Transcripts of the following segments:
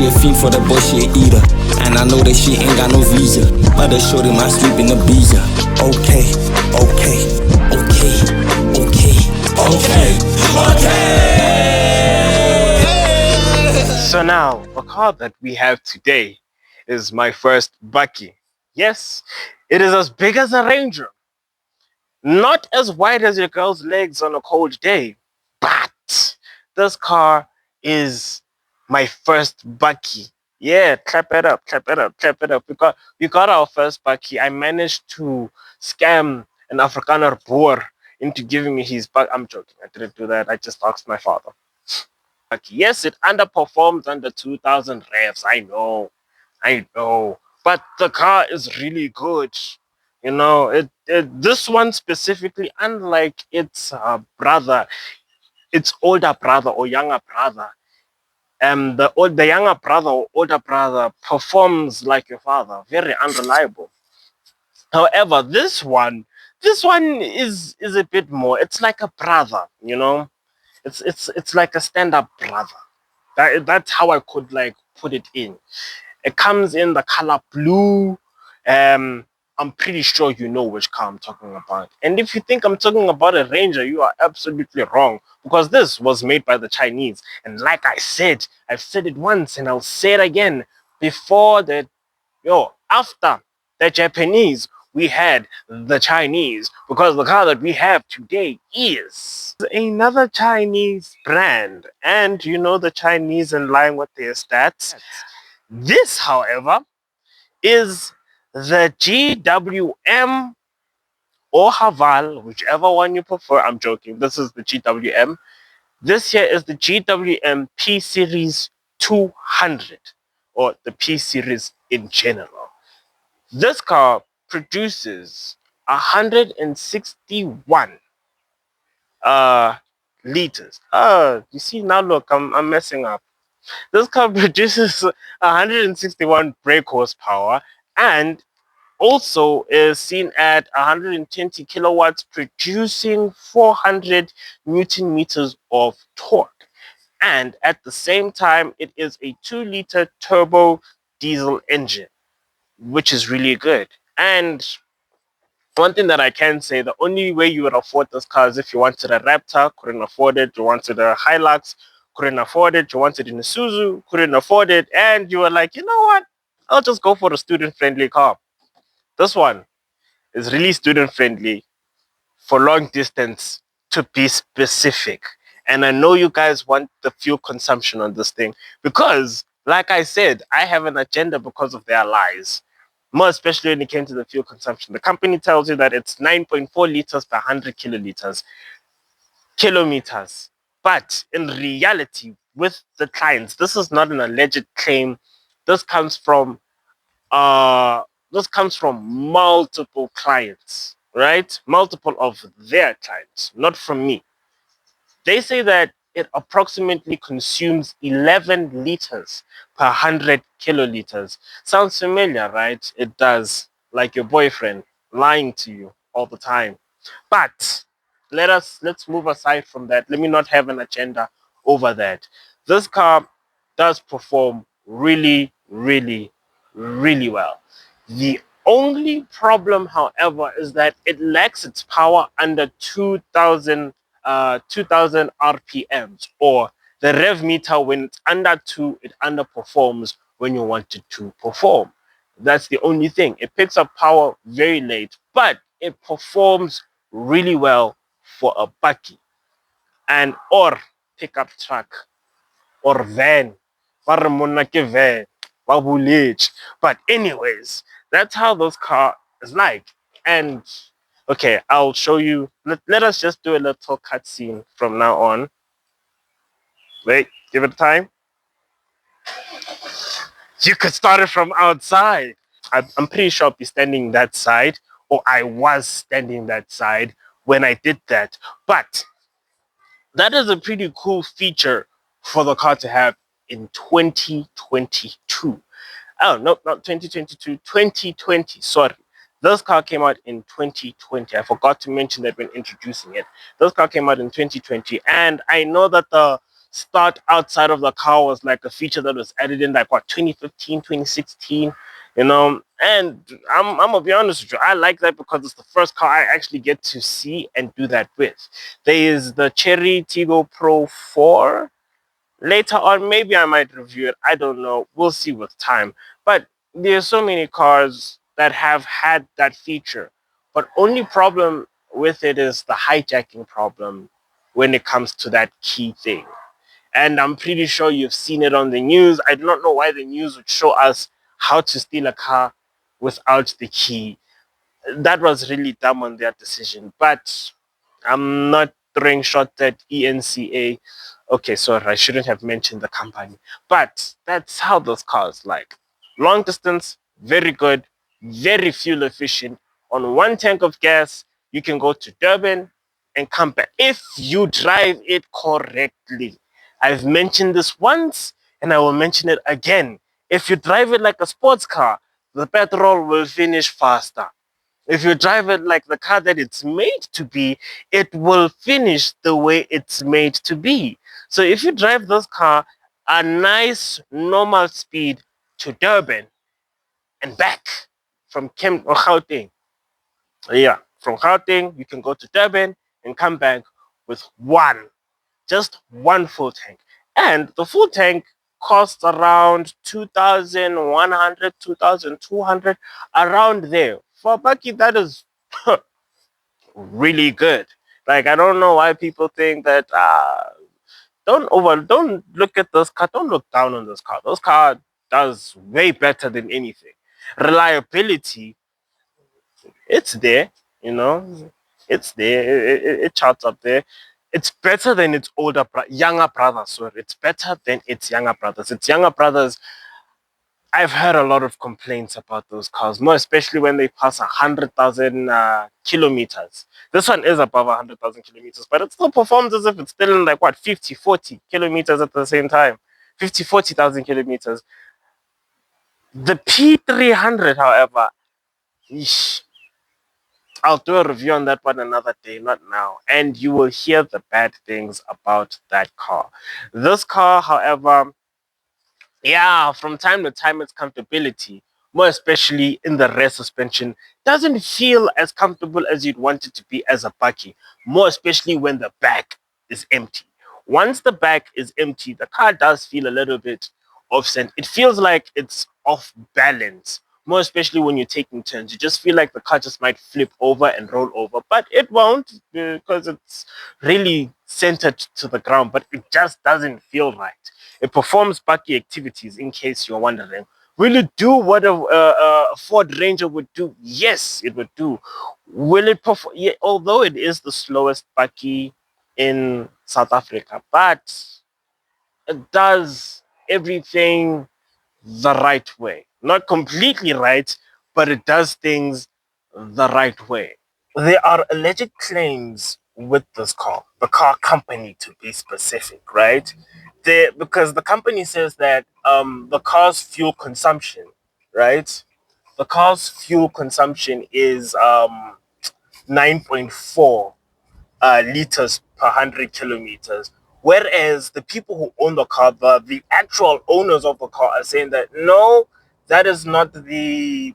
she a fiend for the boy, she a eater. And I know that she ain't got no visa, but the shorty my sleep in the visa. Okay, okay, okay, okay, okay, okay. So now, the car that we have today is my first Bakkie. Yes, it is as big as a Ranger. Not as wide as your girl's legs on a cold day, but this car is my first Bakkie. Yeah, clap it up, clap it up, clap it up. We got our first Bakkie. I managed to scam an Afrikaner boer into giving me his Bakkie. I'm joking. I didn't do that. I just asked my father. Yes, it underperforms under 2000 revs. I know, but the car is really good. You know, this one specifically, unlike its brother, its older brother or younger brother, the younger brother or older brother performs like your father, very unreliable. However, this one is a bit more. It's like a brother, you know. It's like a stand-up brother. That's how I could like put it in. It comes in the color blue. I'm pretty sure you know which car I'm talking about. And if you think I'm talking about a Ranger, you are absolutely wrong, because this was made by the Chinese. And like I said, I've said it once and I'll say it again. After the Japanese, we had the Chinese, because the car that we have today is another Chinese brand. And you know the Chinese in line with their stats. This, however, is the GWM or Haval, whichever one you prefer. I'm joking. This is the GWM. This here is the GWM P Series 200, or the P Series in general. This car produces 161 liters. You see now, look, I'm messing up. This car produces 161 brake horsepower, and also is seen at 120 kilowatts, producing 400 newton meters of torque. And at the same time, it is a 2-liter turbo diesel engine, which is really good. And one thing that I can say, the only way you would afford this car is if you wanted a Raptor, couldn't afford it. You wanted a Hilux, couldn't afford it. You wanted an Isuzu, couldn't afford it. And you were like, you know what? I'll just go for a student-friendly car. This one is really student-friendly for long distance, to be specific. And I know you guys want the fuel consumption on this thing because, like I said, I have an agenda because of their lies. More especially when it came to the fuel consumption. The company tells you that it's 9.4 liters per 100 kilometers. But in reality, with the clients, this is not an alleged claim. This comes from uh multiple clients, right? Multiple of their clients, not from me. They say that it approximately consumes 11 liters per 100 kiloliters. Sounds familiar, right? It does. Like your boyfriend lying to you all the time. But let's move aside from that. Let me not have an agenda over that. This car does perform really, really, really well. The only problem, however, is that it lacks its power under 2000 RPMs, or the rev meter. When it's under 2, it underperforms when you want it to perform. That's the only thing. It picks up power very late, but it performs really well for a Bakkie and or pickup truck or van. Van. But anyways, that's how this car is like. And okay, I'll show you. Let us just do a little cutscene from now on. Wait, give it time. You could start it from outside. I'm pretty sure I'll be standing that side, or I was standing that side when I did that. But that is a pretty cool feature for the car to have in 2022. Oh, no, not 2022, 2020. Sorry. This car came out in 2020. I forgot to mention that when introducing it. This car came out in 2020. And I know that the start outside of the car was like a feature that was added in like what 2015, 2016, you know. And I'm gonna be honest with you, I like that because it's the first car I actually get to see and do that with. There is the Cherry Tiggo Pro 4. Later on, maybe I might review it. I don't know. We'll see with time. But there's so many cars that have had that feature. But only problem with it is the hijacking problem when it comes to that key thing. And I'm pretty sure you've seen it on the news. I do not know why the news would show us how to steal a car without the key. That was really dumb on their decision. But I'm not throwing shots at ENCA. Okay, sorry, I shouldn't have mentioned the company. But that's how those cars like. Long distance, very good, very fuel efficient. On one tank of gas, you can go to Durban and come back if you drive it correctly. I've mentioned this once and I will mention it again. If you drive it like a sports car, the petrol will finish faster. If you drive it like the car that it's made to be, it will finish the way it's made to be. So if you drive this car a nice normal speed to Durban and back from Kem or Gauteng, yeah, from Gauteng you can go to Durban and come back with just one full tank. And the full tank costs around 2,100, 2,200, around there. For a Bakkie, that is really good. Like I don't know why people think that don't look at this car, don't look down on this car. This car does way better than anything. Reliability, it's there, you know, it's there. It charts up there. It's better than its younger brothers. Sorry, it's better than its younger brothers. Its younger brothers, I've heard a lot of complaints about those cars, more especially when they pass 100,000 kilometers. This one is above 100,000 kilometers, but it still performs as if it's still in like what 50, 40 kilometers at the same time. 50, 40,000 kilometers. The P300, however, eesh, I'll do a review on that one another day, not now. And you will hear the bad things about that car. This car, however, yeah, from time to time, its comfortability, more especially in the rear suspension, doesn't feel as comfortable as you'd want it to be as a Bakkie, more especially when the back is empty. Once the back is empty, the car does feel a little bit off center. It feels like it's off balance, more especially when you're taking turns. You just feel like the car just might flip over and roll over, but it won't because it's really centered to the ground, but it just doesn't feel right. It performs Bakkie activities, in case you're wondering. Will it do what a Ford Ranger would do? Yes, it would do. Will it perform? Yeah, although it is the slowest Bakkie in South Africa, but it does everything the right way. Not completely right, but it does things the right way. There are alleged claims with this car, the car company to be specific, right? Because the company says that the car's fuel consumption, right? The car's fuel consumption is 9.4 liters per 100 kilometers. Whereas the people who own the car, the actual owners of the car, are saying that no, that is not the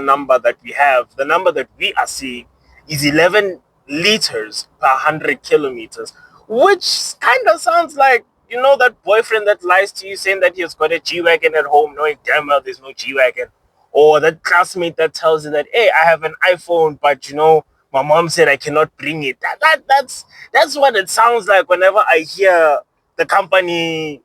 number that we have. The number that we are seeing is 11 liters per 100 kilometers, which kind of sounds like, you know, that boyfriend that lies to you saying that he has got a G-Wagon at home, knowing damn well there's no G-Wagon. Or that classmate that tells you that, hey, I have an iPhone, but you know, my mom said I cannot bring it. That's what it sounds like whenever I hear the company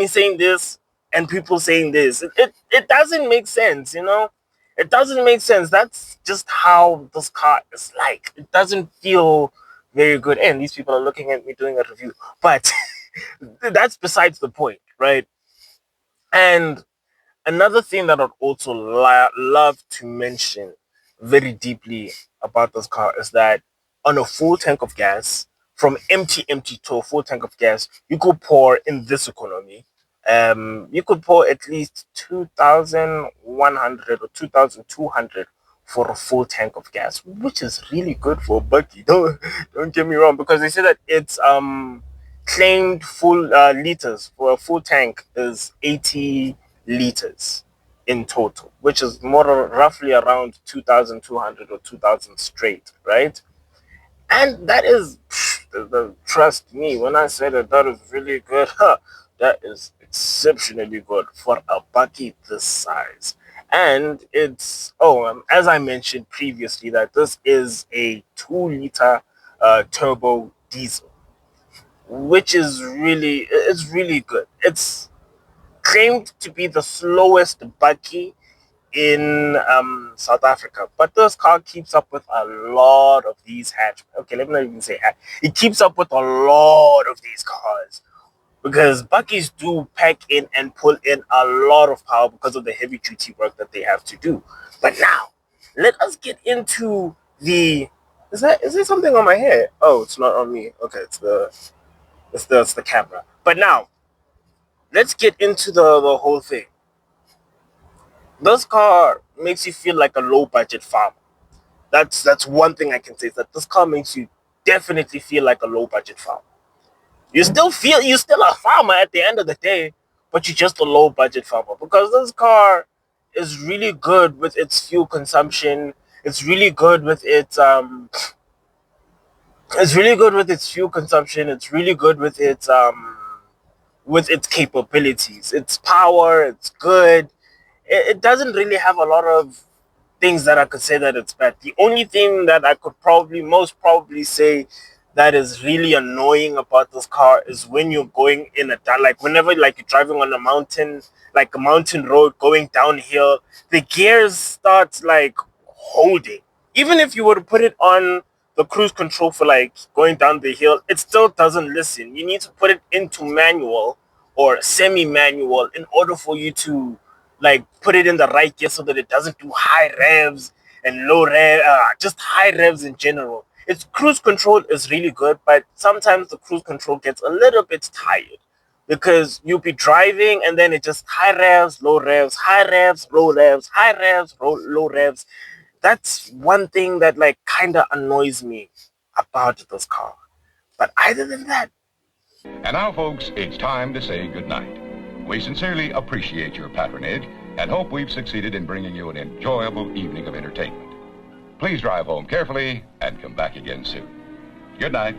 saying this and people saying this. It doesn't make sense, you know. It doesn't make sense. That's just how this car is like. It doesn't feel very good. And these people are looking at me doing a review, but that's besides the point, right? And another thing that I'd also love to mention very deeply about this car is that on a full tank of gas, from empty to a full tank of gas, you could pour in this economy. You could pour at least 2,100 or 2,200 for a full tank of gas, which is really good for a Bakkie. Don't get me wrong, because they say that claimed full liters for a full tank is 80 liters in total, which is more or roughly around 2,200 or 2,000 straight, right? And that is, trust me, when I say that that is really good, that is exceptionally good for a bucket this size. And it's, as I mentioned previously, that this is a 2 liter turbo diesel, which is really, it's really good. It's claimed to be the slowest bakkie in South Africa, but this car keeps up with a lot of these hatch. Okay, let me not even say hatch. It keeps up with a lot of these cars because bakkies do pack in and pull in a lot of power because of the heavy duty work that they have to do. But now, let us get into the. Is there something on my hair? Oh, it's not on me. Okay, it's the camera. But now, let's get into the whole thing. This car makes you feel like a low budget farmer. That's one thing I can say, is that this car makes you definitely feel like a low budget farmer. You're still a farmer at the end of the day, but you're just a low budget farmer because this car is really good with its fuel consumption. It's really good with its fuel consumption. It's really good with its capabilities. Its power, it's good. It doesn't really have a lot of things that I could say that it's bad. The only thing that I could most probably say that is really annoying about this car is when you're going in like whenever like you're driving on a mountain, like a mountain road going downhill, the gears start like holding. Even if you were to put it on the cruise control for like going down the hill, it still doesn't listen. You need to put it into manual or semi-manual in order for you to like put it in the right gear so that it doesn't do high revs and low rev, just high revs in general. Its cruise control is really good, but sometimes the cruise control gets a little bit tired because you'll be driving and then it just high revs, low revs, high revs, low revs, high revs, low revs. That's one thing that like kind of annoys me about this car. But other than that, And now, folks, it's time to say goodnight. We sincerely appreciate your patronage and hope we've succeeded in bringing you an enjoyable evening of entertainment. Please drive home carefully and come back again soon. Good night.